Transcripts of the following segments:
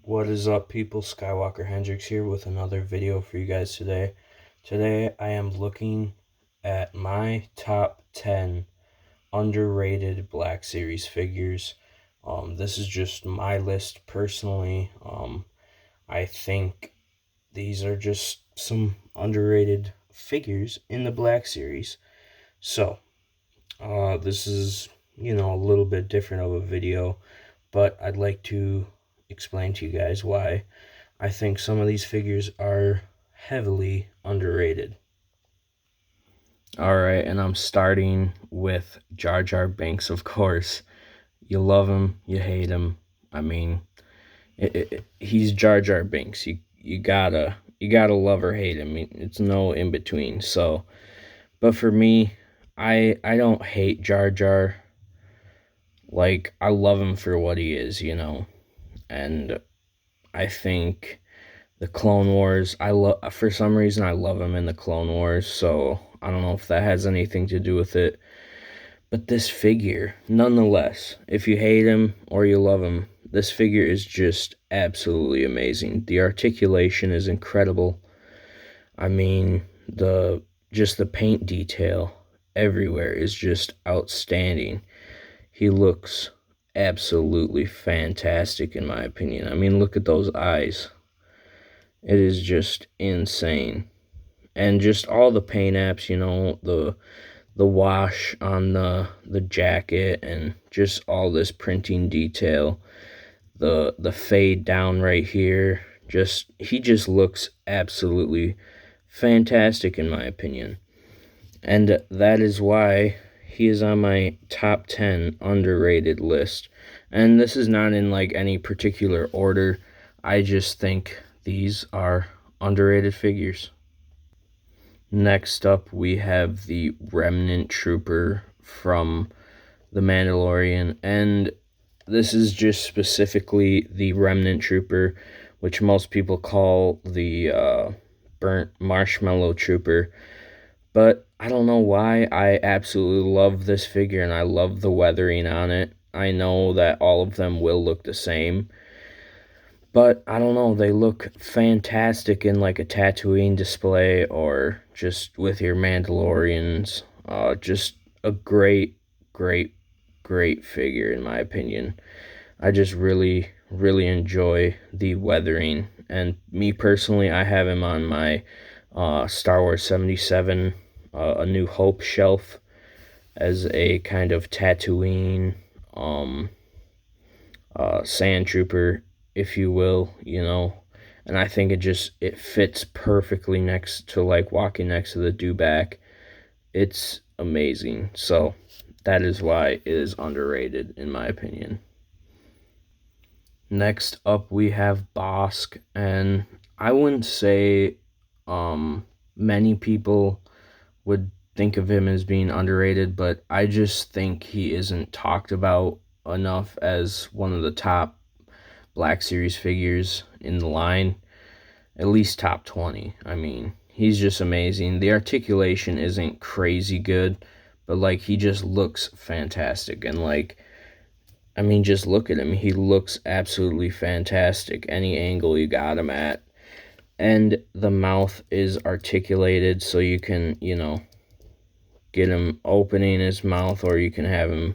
What is up, people? Skywalker Hendrix here with another video for you guys today. Today I am looking at my top 10 underrated Black Series figures. This is just my list personally. I think these are just some underrated figures in the Black Series. So, this is, a little bit different of a video, but I'd like to explain to you guys why I think some of these figures are heavily underrated. Alright, and I'm starting with JarJar Binks, of course. You love him, you hate him. I mean, he's JarJar Binks. You gotta love or hate him. It's no in between. So, but for me, I don't hate JarJar. Like, I love him for what he is, and I think the Clone Wars, for some reason I love him in the Clone Wars, so I don't know if that has anything to do with it. But this figure, nonetheless, if you hate him or you love him, this figure is just absolutely amazing. The articulation is incredible. I mean, the paint detail everywhere is just outstanding. He looks absolutely fantastic in my opinion. I mean, look at those eyes. It is just insane. And just all the paint apps, the wash on the jacket, and just all this printing detail, the fade down right here, he just looks absolutely fantastic in my opinion. And that is why he is on my top 10 underrated list. And this is not in like any particular order. I just think these are underrated figures. Next up, we have the Remnant Trooper from The Mandalorian, and this is just specifically the Remnant Trooper, which most people call the Burnt Marshmallow Trooper. But I don't know why, I absolutely love this figure, and I love the weathering on it. I know that all of them will look the same, but I don't know, they look fantastic in like a Tatooine display or just with your Mandalorians. Just a great, great, great figure in my opinion. I just really, really enjoy the weathering. And me personally, I have him on my Star Wars 77 A New Hope shelf as a kind of Tatooine sand trooper, if you will, and I think it fits perfectly next to, like, walking next to the dewback. It's amazing. So that is why it is underrated in my opinion. Next up, we have Bossk, and I wouldn't say many people would think of him as being underrated, but I just think he isn't talked about enough as one of the top Black Series figures in the line, at least top 20. I mean, he's just amazing. The articulation isn't crazy good, but like, he just looks fantastic. And like, I mean, just look at him. He looks absolutely fantastic any angle you got him at. And the mouth is articulated, so you can, get him opening his mouth, or you can have him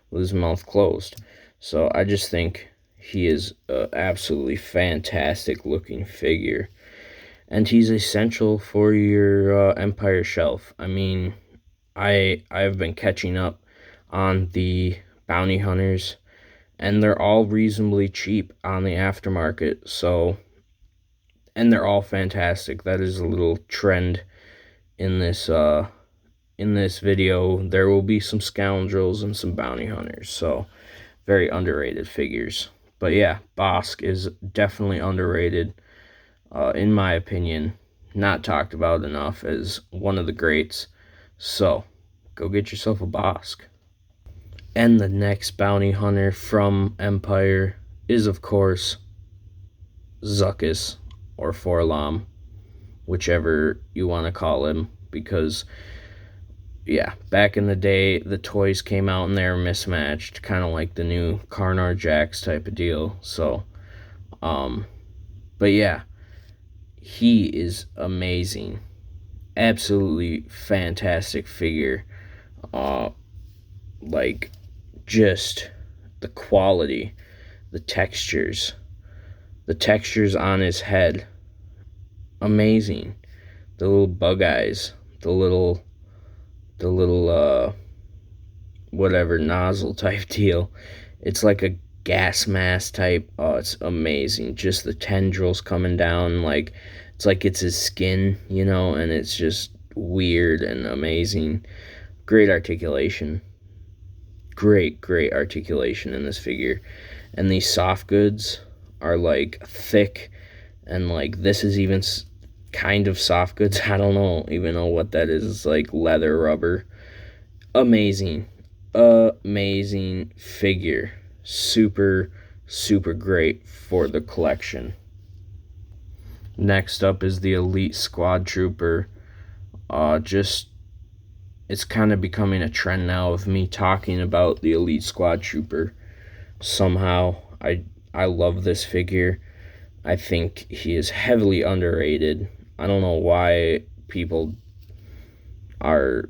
with his mouth closed. So I just think he is an absolutely fantastic looking figure, and he's essential for your Empire shelf. I mean, I've been catching up on the bounty hunters, and they're all reasonably cheap on the aftermarket. So, and they're all fantastic. That is a little trend in this video. There will be some scoundrels and some bounty hunters. So, very underrated figures. But yeah, Bossk is definitely underrated, in my opinion. Not talked about enough as one of the greats. So, go get yourself a Bossk. And the next bounty hunter from Empire is, of course, Zuckus, or Forlom, whichever you want to call him, because yeah, back in the day, the toys came out and they were mismatched, kind of like the new Karnar Jax type of deal. So Um, but yeah, he is amazing. Absolutely fantastic figure. Uh, like, just the quality, the textures, on his head, amazing. The little bug eyes, the little whatever nozzle type deal. It's like a gas mask type. Oh, it's amazing. Just the tendrils coming down, like it's his skin, and it's just weird and amazing. Great articulation. Great articulation in this figure. And these soft goods are like thick, and like this is even kind of soft goods. I don't even know what that is. It's like leather rubber. Amazing. Amazing figure. Super great for the collection. Next up is the Elite Squad Trooper. Just it's kind of becoming a trend now of me talking about the Elite Squad Trooper. Somehow I love this figure. I think he is heavily underrated. I don't know why people are.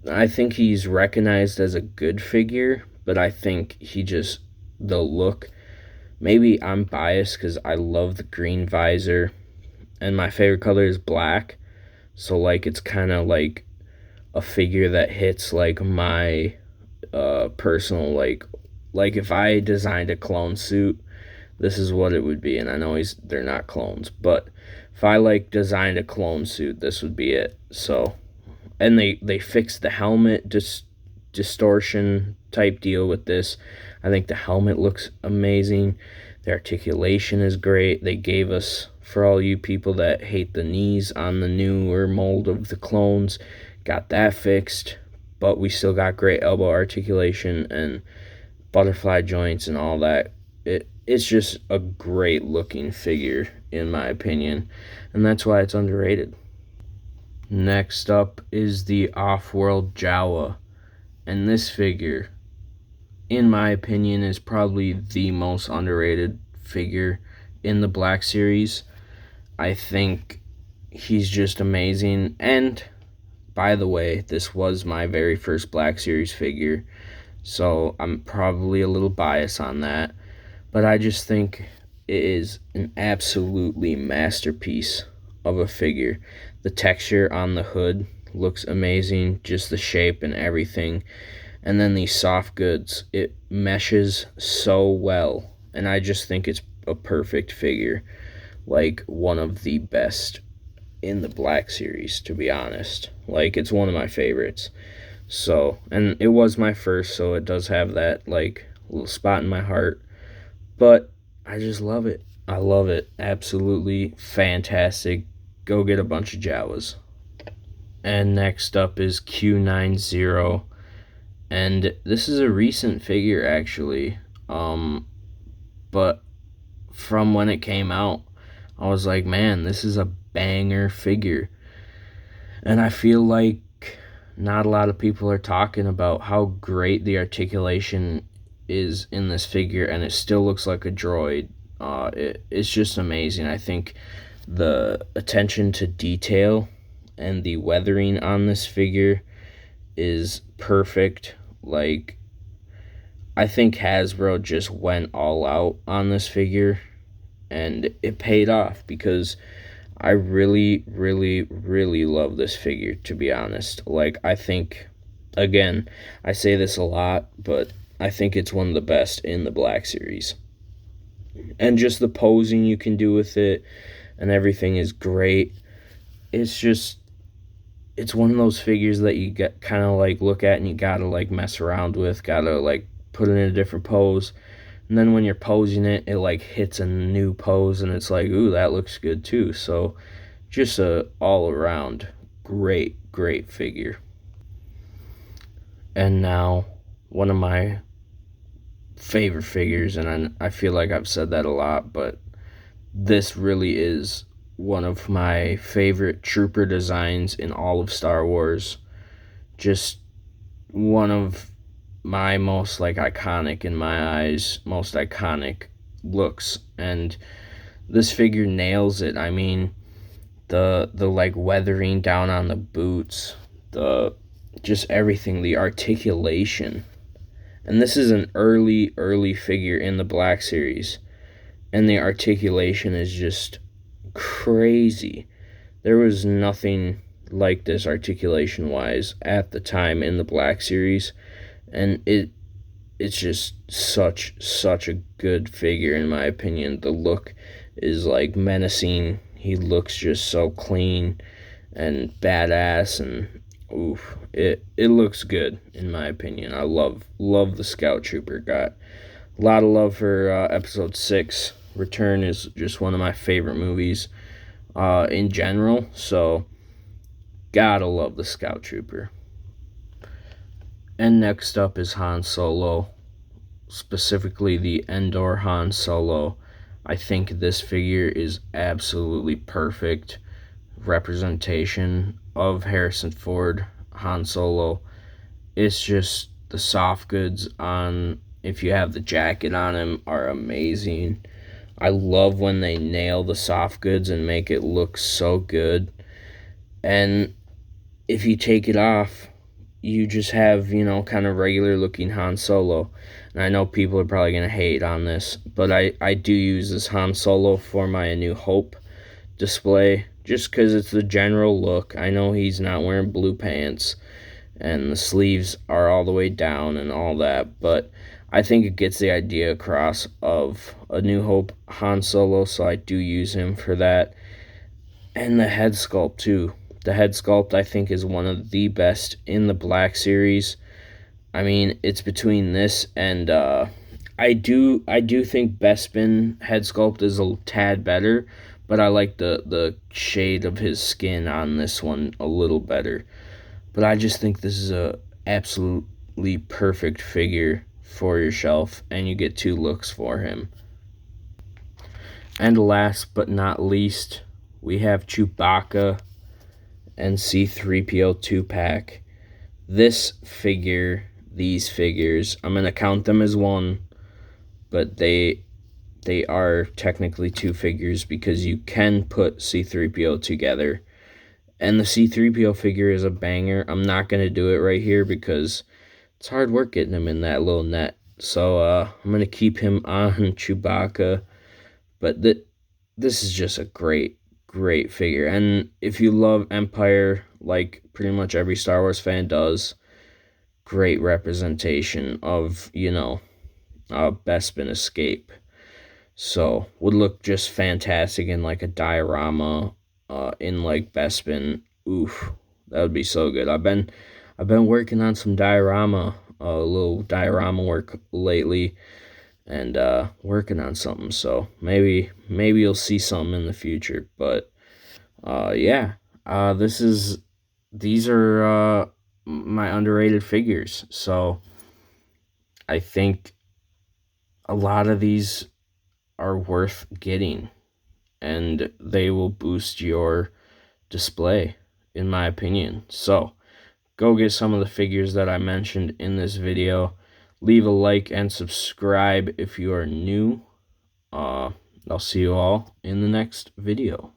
I think he's recognized as a good figure, but I think the look. Maybe I'm biased because I love the green visor, and my favorite color is black. So like it's kind of like a figure that hits like my personal like if I designed a clone suit, this is what it would be. And I know they're not clones, but if I like designed a clone suit, this would be it. So, and they fixed the helmet distortion type deal with this. I think the helmet looks amazing. The articulation is great. They gave us, for all you people that hate the knees on the newer mold of the clones, got that fixed, but we still got great elbow articulation and butterfly joints and all that. It's just a great looking figure in my opinion, and that's why it's underrated. Next up is the Offworld Jawa, and this figure, in my opinion, is probably the most underrated figure in the Black Series. I think he's just amazing, and by the way, this was my very first Black Series figure, so I'm probably a little biased on that, but I just think it is an absolutely masterpiece of a figure. The texture on the hood looks amazing, just the shape and everything. And then these soft goods, it meshes so well, and I just think it's a perfect figure, like one of the best in the Black Series, to be honest. Like, it's one of my favorites. So, and it was my first, so it does have that like little spot in my heart, but I just love it. I love it. Absolutely fantastic. Go get a bunch of Jawas. And next up is Q90, and this is a recent figure actually. But from when it came out, I was like, man, this is a banger figure. And I feel like not a lot of people are talking about how great the articulation is in this figure, and it still looks like a droid. It's just amazing. I think the attention to detail and the weathering on this figure is perfect. Like, I think Hasbro just went all out on this figure, and it paid off because I really love this figure, to be honest. Like, I think, again, I say this a lot, but I think it's one of the best in the Black Series. And just the posing you can do with it and everything is great. It's one of those figures that you get kind of like look at and you gotta like mess around with, gotta like put it in a different pose. And then when you're posing it, it like hits a new pose and it's like, ooh, that looks good too. So just a all around great figure. And now one of my favorite figures, and I feel like I've said that a lot, but this really is one of my favorite trooper designs in all of Star Wars. Just one of my most like iconic, in my eyes, most iconic looks, and this figure nails it. I mean, the like weathering down on the boots, the just everything, the articulation. And this is an early figure in the Black Series, and the articulation is just crazy. There was nothing like this articulation wise at the time in the Black Series, and it's just such a good figure in my opinion. The look is like menacing. He looks just so clean and badass, and oof, it looks good in my opinion. I love the Scout Trooper. Got a lot of love for episode 6. Return is just one of my favorite movies in general, so gotta love the Scout Trooper. And next up is Han Solo, specifically the Endor Han Solo. I think this figure is absolutely perfect representation of Harrison Ford Han Solo. It's just the soft goods on, if you have the jacket on him, are amazing. I love when they nail the soft goods and make it look so good. And if you take it off, you just have, kind of regular looking Han Solo. And I know people are probably going to hate on this, but I do use this Han Solo for my A New Hope display, just because it's the general look. I know he's not wearing blue pants, and the sleeves are all the way down and all that, but I think it gets the idea across of A New Hope Han Solo, so I do use him for that. And the head sculpt, too. The head sculpt, I think, is one of the best in the Black Series. I mean, it's between this and I do think Bespin head sculpt is a tad better, but I like the shade of his skin on this one a little better. But I just think this is a absolutely perfect figure for your shelf, and you get 2 looks for him. And last but not least, we have Chewbacca and C-3PO 2-pack. These figures, I'm going to count them as one, but they are technically 2 figures because you can put C-3PO together. And the C-3PO figure is a banger. I'm not going to do it right here because it's hard work getting him in that little net. So I'm going to keep him on Chewbacca. But this is just a great figure. And if you love Empire, like pretty much every Star Wars fan does, great representation of, Bespin Escape. So would look just fantastic in like a diorama, in like Bespin. Oof, that would be so good. I've been working on some diorama, little diorama work lately, and working on something. So maybe you'll see something in the future. But yeah, these are my underrated figures. So I think a lot of these are worth getting, and they will boost your display, in my opinion. So go get some of the figures that I mentioned in this video. Leave a like and subscribe if you are new. I'll see you all in the next video.